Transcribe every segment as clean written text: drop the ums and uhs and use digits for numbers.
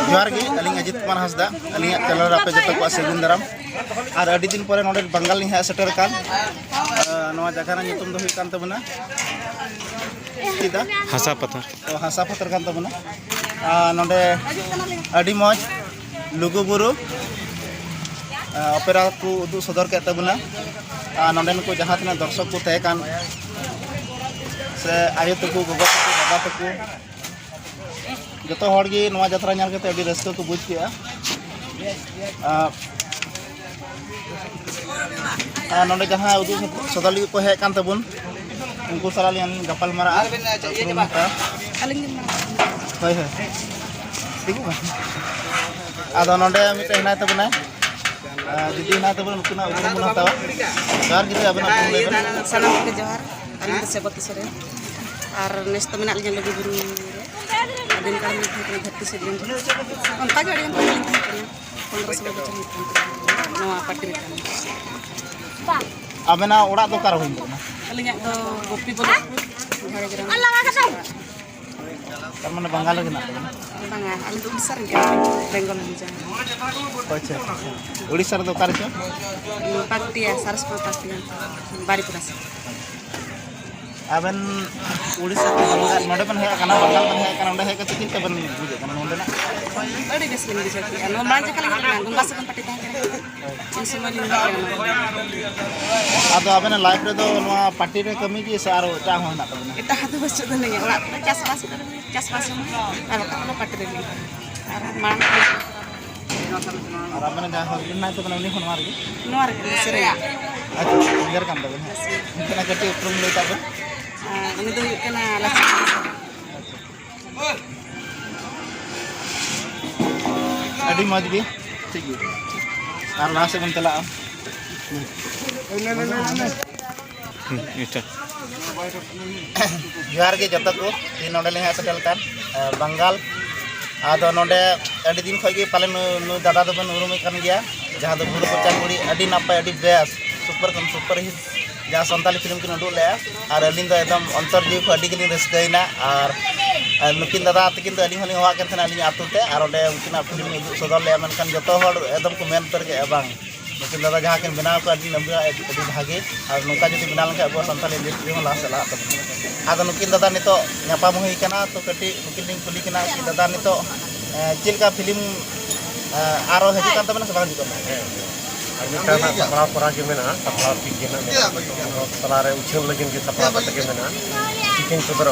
जोहार गे अलिंग अजित कुमार हंसदा अलिंग चैनल पे जतो को सेगुन दाराम और अडी दिन परे नोडे बंगाल नि सेटर कान नवा जगह ना नितुम दो हुई कान तबना किदा हासा पत्थर कान तबना नोडे अडी मौज लुगु बुरु ओपेरा को उदु सदर के तबना नोडे को जहां तना दर्शक को तय कान से आयो तको गोगो तको बाबा तको जतो हड़ गे नवा यात्रा नाल कते अडी रस्क को बुझ के नोडे जहां उदु सदली को हे कान तबुन उनको सलाली गपल मारा होय होय ठीक है आदो नोडे मिते हिना तबना दीदी हिना तबन उतना उतना मुना तावा जार गिते अबना सलाम के जोहार अलिंग सेबत सरे और नेस्त में नाल लगे गुरु दिन काल में धरती से दिन अंता गाड़ी हम 15 बच्चा नवा पार्टी में अबना ओड़ा दो कार होई अलिंग तो गोपी बोला घरे ग्राम लगा का सब तर माने बंगाल के ना बंगा अलिंग तो उड़ीसा रे बेंगल में जा अच्छा उड़ीसा रे दो कार छ पार्टी सरस्वती पार्टी बारीपुरा से अबन उड़ीसा के बंगाल नोडे बन है काना बंगाल बन है काना नोडे है कते किन तबन बुझे काना नोडे ना अड़ी बेस लिंग दिस की नो मान जकल ना गंगा से पार्टी ता करे इन समय लिंग आदो अबन लाइफ रे दो नवा पार्टी रे कमी की से आरो ता हो ना तबन इता हाथ बस दे नहीं ओड़ा चास बास और कतना पार्टी रे और मान और अबन जा हो ना तबन उनी होनवार गे नोर के सरे अच्छा इंगर काम तबन इतना कटे उपरम ले तबन ini tuh kena langsung अडी मौज गे ठीक है और ना से बन चला जोहार गे जतो को तीन नोडे ले सेटल कान बंगाल आदो नोडे अडी दिन खय गे पाले नु दादा दो बन उरुम कान गया जहां दो बुरु को चाकुड़ी अडी नापाय अडी बेस सुपर हिट जहाँ संताली फिल्म की उडूक ले और अलिंग एकदम अंतर जीव को अड़ी गलिंग रस्कैना और नुकिन दादा तकिन तो अलिंग हलिंग हवा करते अलिंग आतुते और ओडे उनकिना फिल्म उदूक सदर ले मनखान जतो हड़ एकदम को मेन उतर के बांग नुकिन दादा जहाँ किन बनाव को अड़ी नंबर अड़ी भागे और नुका जो बनाव लंका अब संताली इंडस्ट्री में लास्ट चला आदो नुकिन दादा नितो न्यापाम हुई कना तो कटी नुकिन लिंग कुली कना कि दादा नितो चिलका फिल्म आरो हजू कान तबना से बांग जुकना सपड़ा पड़ा के मेना सपड़ा ठीक के ना तलारे उछल लगिन के सपड़ा पता के मेना चिकन सदर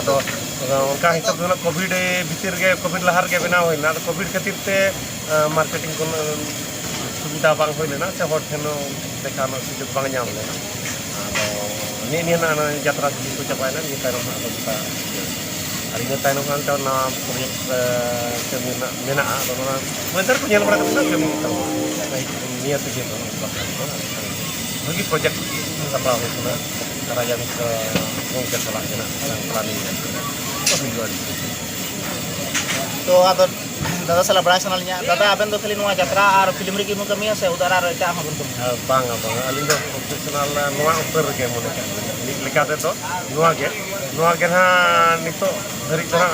तो उनका हिसाब से कोविड भीतर के कोविड लहर के बना हुई ना तो कोविड खातिर ते मार्केटिंग को सुविधा बांग हुई लेना से हॉट ठेनो देखा ना सुजोग बांग नाम लेना तो ने ना यात्रा से को चपाय ना ये तारो ना तो hari ini tayo nang taon na proyek kami na ano na mentar ko nyal para kami kami tawo niya to dito bagi project sa bawo ko na karayang sa kongkat sa lakin na ang planning to bigon to ato दादा साला बड़ा channel nya दादा aben do khali nuwa jatra ar film ri kimu kami se udara ar eta ha guntum bang aling do professional nuwa upper ke mo ka likate to nuwa ge ha nito dari tara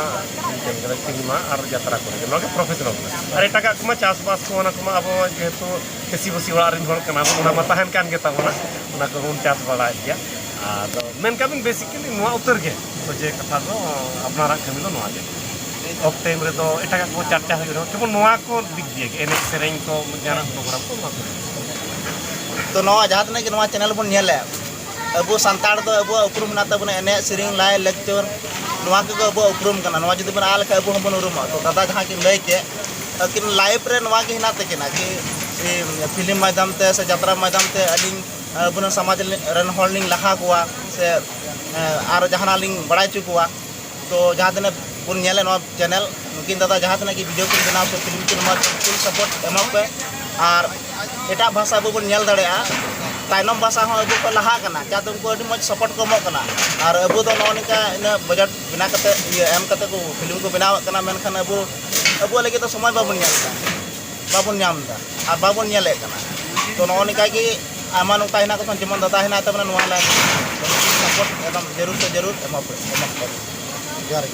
jengkel cinema ar jatra ko ge nuwa professional ar eta ka kuma chas bas ko na kuma abo jetu kesi bosi wala rin hol kana una matahan kan kita una ko un chas bala ya ado men kami basically nuwa upper ge to je katha do apnara kami do nuwa ge ओक्टे में तो इटा का चर्चा है केवल नोआ को दिख दिए एने सेरेंग को जाना प्रोग्राम को तो नोआ जहां तने के नोआ चैनल बन नेले अबो संताड़ दो अबो उपरुम ना तबने एने सेरेंग लाइ लेक्चर नोआ के अबो उपरुम कना नोआ जदि बन आल के अबो हम बन उरुम तो दादा जहां के लय के किन लाइव रे नोआ के हिना ते केना कि फिल्म माध्यम ते से यात्रा माध्यम ते अलिंग अबन समाज रन होल्डिंग लखा कोआ से आर जहां लिंग बड़ाई चुकुआ तो जहां तने पुन नेले नो चैनल नुकिन दादा जहां तना की वीडियो को बनाव से फिल्म के नोआ फुल सपोर्ट एमा पे और एटा भाषा बो नेल दड़े ताइनम भाषा हो अबो को लहा कना क्या तुमको अडी मज सपोर्ट को मो कना और अबो तो नो निका इन बजट बिना कते एम कते को फिल्म को बनाव कना मेनखान अबो लगे तो समय बाबन नेलदा बाबन नामदा और बाबन नेले कना तो नो निका की आमा नुका हिना को जेमन दादा हिना तबना नोआ ला सपोर्ट एकदम जरूर से जरूर एमा पे जोहार